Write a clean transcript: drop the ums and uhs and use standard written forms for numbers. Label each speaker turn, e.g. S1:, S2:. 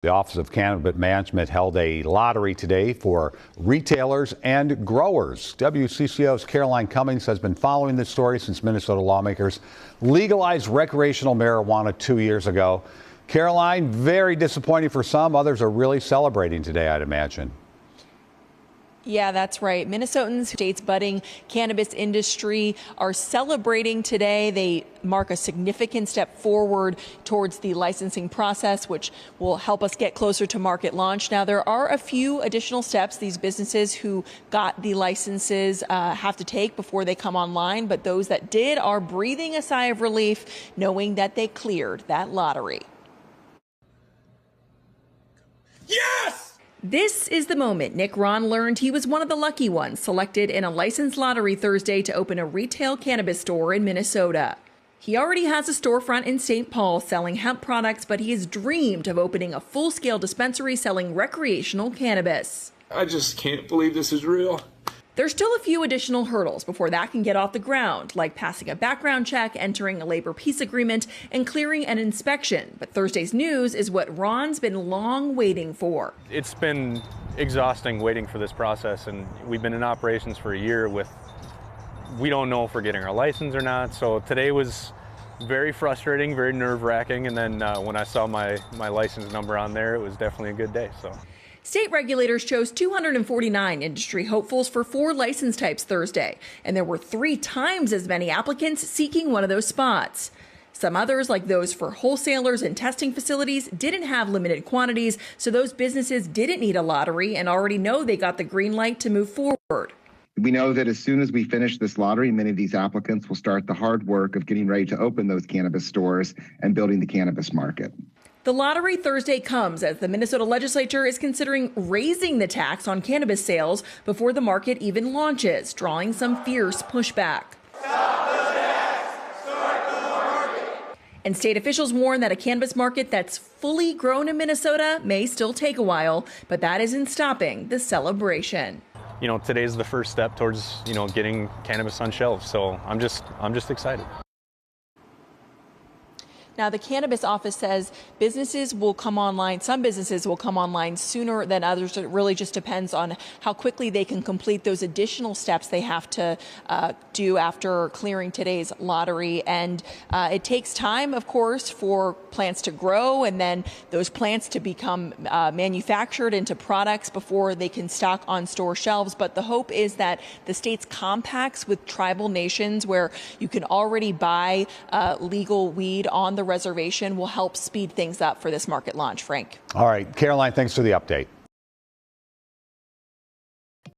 S1: The Office of Cannabis Management held a lottery today for retailers and growers. WCCO's Caroline Cummings has been following this story since Minnesota lawmakers legalized recreational marijuana 2 years ago. Caroline, very disappointing for some. Others are really celebrating today, I'd imagine.
S2: Yeah, that's right. Minnesotans, state's budding cannabis industry, are celebrating today. They mark a significant step forward towards the licensing process, which will help us get closer to market launch. Now, there are a few additional steps these businesses who got the licenses have to take before they come online. But those that did are breathing a sigh of relief, knowing that they cleared that lottery.
S3: Yes!
S2: This is the moment Nick Ron learned he was one of the lucky ones selected in a licensed lottery Thursday to open a retail cannabis store in Minnesota. He already has a storefront in St. Paul selling hemp products, but he has dreamed of opening a full-scale dispensary selling recreational cannabis.
S3: I just can't believe this is real.
S2: There's still a few additional hurdles before that can get off the ground, like passing a background check, entering a labor peace agreement, and clearing an inspection. But Thursday's news is what Ron's been long waiting for.
S4: It's been exhausting waiting for this process, and we've been in operations for a year we don't know if we're getting our license or not. So today was very frustrating, very nerve-wracking, and then when I saw my license number on there, it was definitely a good day.
S2: State regulators chose 249 industry hopefuls for 4 license types Thursday, and there were 3 times as many applicants seeking one of those spots. Some others, like those for wholesalers and testing facilities, didn't have limited quantities, so those businesses didn't need a lottery and already know they got the green light to move forward.
S5: We know that as soon as we finish this lottery, many of these applicants will start the hard work of getting ready to open those cannabis stores and building the cannabis market.
S2: The lottery Thursday comes as the Minnesota legislature is considering raising the tax on cannabis sales before the market even launches, drawing some fierce pushback.
S3: Stop the tax! Start the market!
S2: And state officials warn that a cannabis market that's fully grown in Minnesota may still take a while, but that isn't stopping the celebration.
S4: You know, today's the first step towards, getting cannabis on shelves. So I'm just excited.
S2: Now, the cannabis office says businesses will come online. Some businesses will come online sooner than others. It really just depends on how quickly they can complete those additional steps they have to do after clearing today's lottery. And it takes time, of course, for plants to grow and then those plants to become manufactured into products before they can stock on store shelves. But the hope is that the state's compacts with tribal nations where you can already buy legal weed on the reservation will help speed things up for this market launch. Frank.
S1: All right, Caroline, thanks for the update.